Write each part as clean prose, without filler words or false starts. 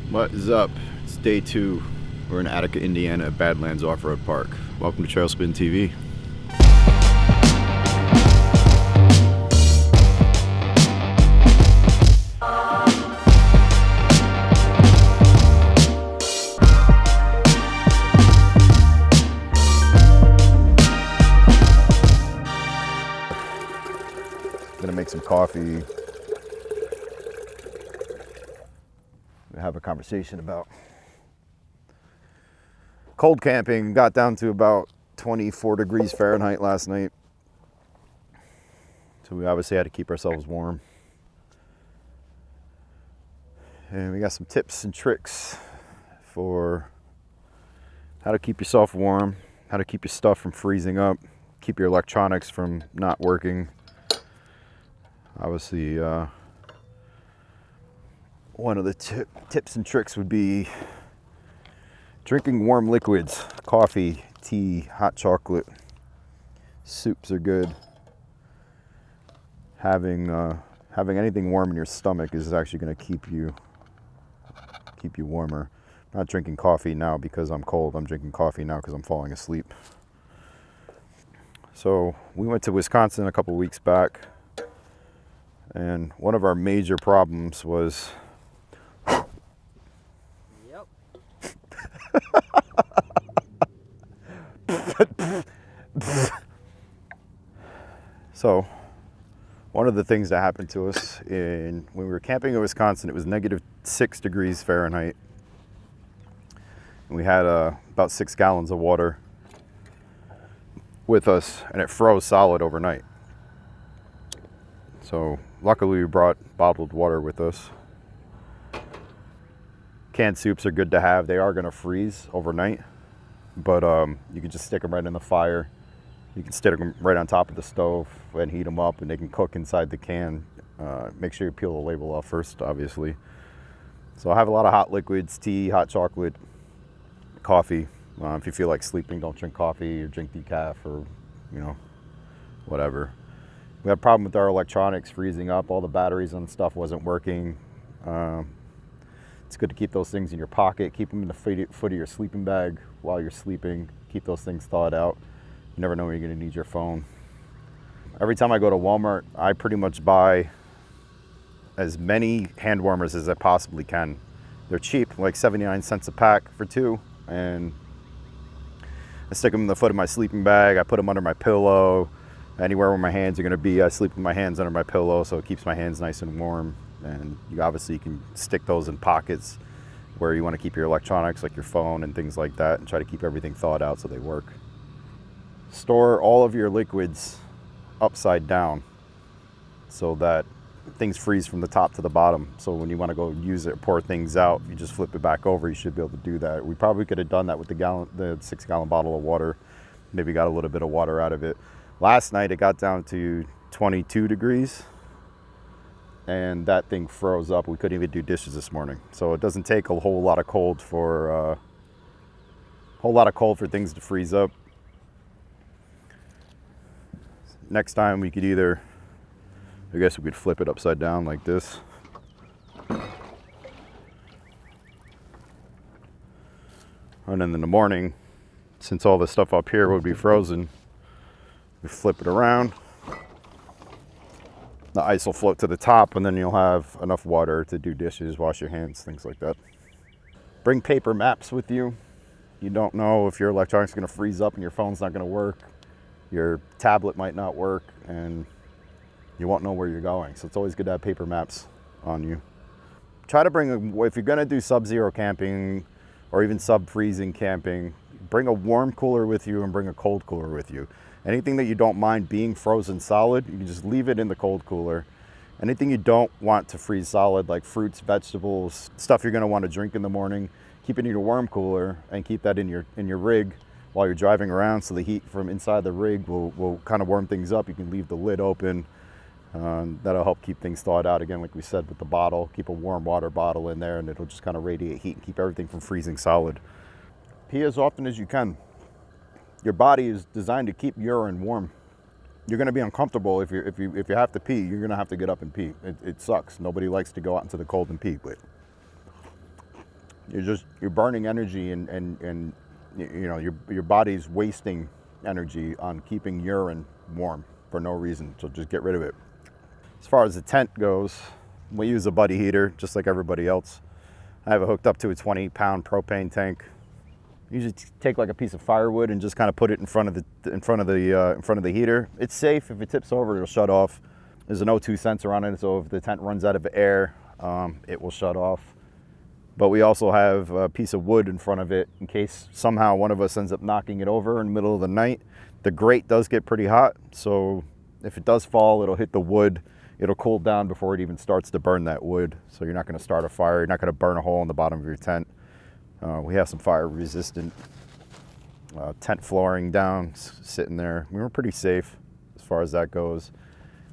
What is up? It's day 2. We're in Attica, Indiana at Badlands Off-Road Park. Welcome to TrailspinTV. Gonna make some coffee. Have a conversation about cold camping. Got down to about 24 degrees Fahrenheit last night, so we obviously had to keep ourselves warm, and we got some tips and tricks for how to keep yourself warm, how to keep your stuff from freezing up, keep your electronics from not working. Obviously, one of the tips and tricks would be drinking warm liquids, coffee, tea, hot chocolate. Soups are good. Having anything warm in your stomach is actually going to keep you warmer. I'm not drinking coffee now because I'm cold. I'm drinking coffee now because I'm falling asleep. So we went to Wisconsin a couple weeks back, and one of our major problems was so one of the things that happened to us when we were camping in Wisconsin, it was -6 degrees Fahrenheit. And we had about 6 gallons of water with us, and it froze solid overnight. So luckily we brought bottled water with us. Canned soups are good to have. They are going to freeze overnight, but you can just stick them right in the fire. You can stick them right on top of the stove and heat them up, and they can cook inside the can. Make sure you peel the label off first, obviously. So I have a lot of hot liquids: tea, hot chocolate, coffee. If you feel like sleeping, don't drink coffee or drink decaf or, whatever. We had a problem with our electronics freezing up. All the batteries and stuff wasn't working. It's good to keep those things in your pocket. Keep them in the foot of your sleeping bag while you're sleeping. Keep those things thawed out. You never know when you're going to need your phone. Every time I go to Walmart, I pretty much buy as many hand warmers as I possibly can. They're cheap, like 79 cents a pack for 2, and I stick them in the foot of my sleeping bag. I put them under my pillow. Anywhere where my hands are going to be, I sleep with my hands under my pillow, so it keeps my hands nice and warm. And you obviously can stick those in pockets where you want to keep your electronics, like your phone and things like that, and try to keep everything thawed out so they work. Store all of your liquids upside down so that things freeze from the top to the bottom. So when you want to go use it or pour things out, you just flip it back over. You should be able to do that. We probably could have done that with the 6-gallon bottle of water. Maybe got a little bit of water out of it. Last night it got down to 22 degrees. And that thing froze up. We couldn't even do dishes this morning. So it doesn't take a whole lot of cold for things to freeze up. Next time we could either, I guess we could flip it upside down like this. And then in the morning, since all the stuff up here would be frozen, we flip it around. The ice will float to the top, and then you'll have enough water to do dishes, wash your hands, things like that. Bring paper maps with you. You don't know if your electronics is going to freeze up and your phone's not going to work. Your tablet might not work, and you won't know where you're going. So it's always good to have paper maps on you. Try to bring, if you're going to do sub-zero camping or even sub-freezing camping, bring a warm cooler with you and bring a cold cooler with you. Anything that you don't mind being frozen solid, you can just leave it in the cold cooler. Anything you don't want to freeze solid, like fruits, vegetables, stuff you're going to want to drink in the morning, keep it in your warm cooler and keep that in your rig while you're driving around, so the heat from inside the rig will kind of warm things up. You can leave the lid open. That'll help keep things thawed out. Again, like we said with the bottle, keep a warm water bottle in there and it'll just kind of radiate heat and keep everything from freezing solid. Pee as often as you can. Your body is designed to keep urine warm. You're going to be uncomfortable if you have to pee. You're going to have to get up and pee. It sucks. Nobody likes to go out into the cold and pee, but you're burning energy, and you know, your body's wasting energy on keeping urine warm for no reason. So just get rid of it. As far as the tent goes, we use a buddy heater just like everybody else. I have it hooked up to a 20-pound propane tank. Usually take like a piece of firewood and just kind of put it in front of the heater. It's safe. If it tips over, it'll shut off. There's an O2 sensor on it, so if the tent runs out of air, it will shut off. But we also have a piece of wood in front of it in case somehow one of us ends up knocking it over in the middle of the night. The grate does get pretty hot, so if it does fall, it'll hit the wood. It'll cool down before it even starts to burn that wood. So you're not going to start a fire. You're not going to burn a hole in the bottom of your tent. We have some fire resistant tent flooring down, sitting there. We were pretty safe as far as that goes.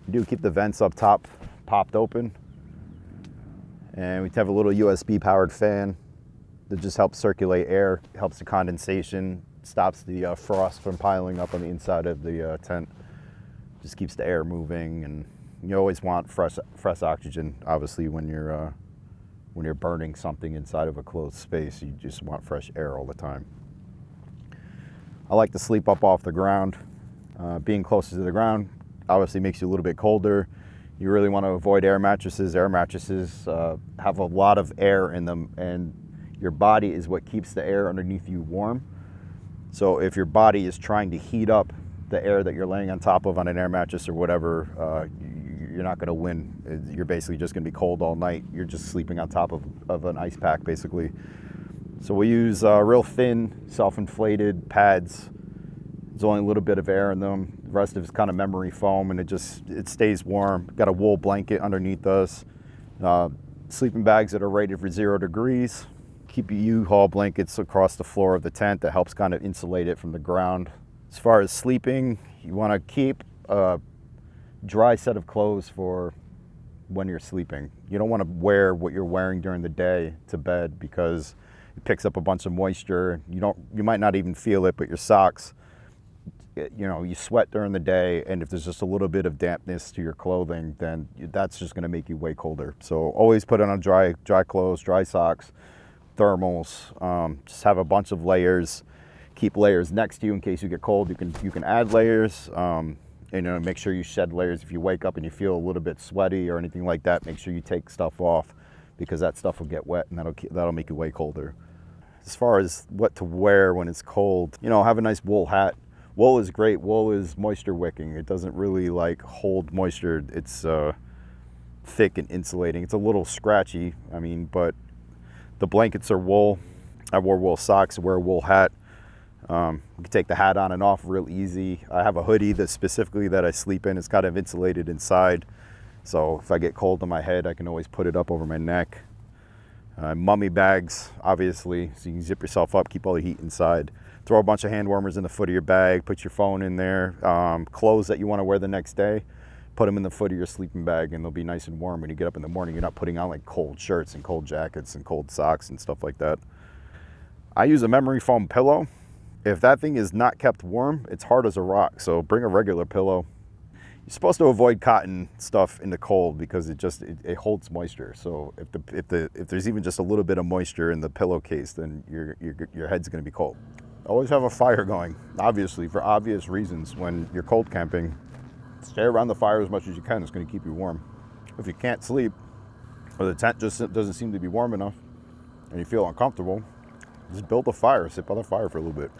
We do keep the vents up top popped open. And we have a little USB powered fan that just helps circulate air, helps the condensation, stops the frost from piling up on the inside of the tent. Just keeps the air moving, and you always want fresh oxygen. Obviously, when you're burning something inside of a closed space, you just want fresh air all the time. I like to sleep up off the ground. Being closer to the ground obviously makes you a little bit colder. You really want to avoid air mattresses. Air mattresses have a lot of air in them, and your body is what keeps the air underneath you warm. So if your body is trying to heat up the air that you're laying on top of on an air mattress or whatever, you're not going to win. You're basically just going to be cold all night. You're just sleeping on top of an ice pack, basically. So we use real thin, self-inflated pads. There's only a little bit of air in them. The rest of it's kind of memory foam, and it stays warm. Got a wool blanket underneath us. Sleeping bags that are rated for 0 degrees. Keep your U-Haul blankets across the floor of the tent. That helps kind of insulate it from the ground. As far as sleeping, you want to keep a dry set of clothes for when you're sleeping. You don't want to wear what you're wearing during the day to bed because it picks up a bunch of moisture. You might not even feel it, but your socks, you know, you sweat during the day, and if there's just a little bit of dampness to your clothing, then that's just going to make you way colder. So always put it on dry clothes, dry socks, thermals. Just have a bunch of layers. Keep layers next to you in case you get cold. You can add layers. And, you know, make sure you shed layers. If you wake up and you feel a little bit sweaty or anything like that, make sure you take stuff off, because that stuff will get wet and that'll make you way colder. As far as what to wear when it's cold, you know, have a nice wool hat. Wool is great. Wool is moisture wicking. It doesn't really like hold moisture. It's thick and insulating. It's a little scratchy, I mean, but the blankets are wool. I wore wool socks, I wear a wool hat. You can take the hat on and off real easy. I have a hoodie that specifically that I sleep in. It's kind of insulated inside. So if I get cold on my head, I can always put it up over my neck. Mummy bags, obviously, so you can zip yourself up, keep all the heat inside. Throw a bunch of hand warmers in the foot of your bag, put your phone in there. Clothes that you want to wear the next day, put them in the foot of your sleeping bag, and they'll be nice and warm when you get up in the morning. You're not putting on like cold shirts and cold jackets and cold socks and stuff like that. I use a memory foam pillow. If that thing is not kept warm, it's hard as a rock, so bring a regular pillow. You're supposed to avoid cotton stuff in the cold because it holds moisture. So if there's even just a little bit of moisture in the pillowcase, then your head's going to be cold. Always have a fire going, obviously, for obvious reasons. When you're cold camping, stay around the fire as much as you can. It's going to keep you warm. If you can't sleep, or the tent just doesn't seem to be warm enough, and you feel uncomfortable, just build a fire, sit by the fire for a little bit.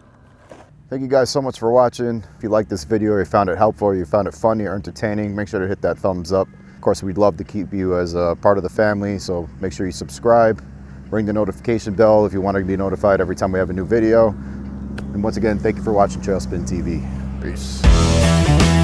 Thank you guys so much for watching. If you liked this video, or you found it helpful, or you found it funny or entertaining, make sure to hit that thumbs up. Of course, we'd love to keep you as a part of the family, so make sure you subscribe. Ring the notification bell if you want to be notified every time we have a new video. And once again, thank you for watching TrailspinTV. Peace.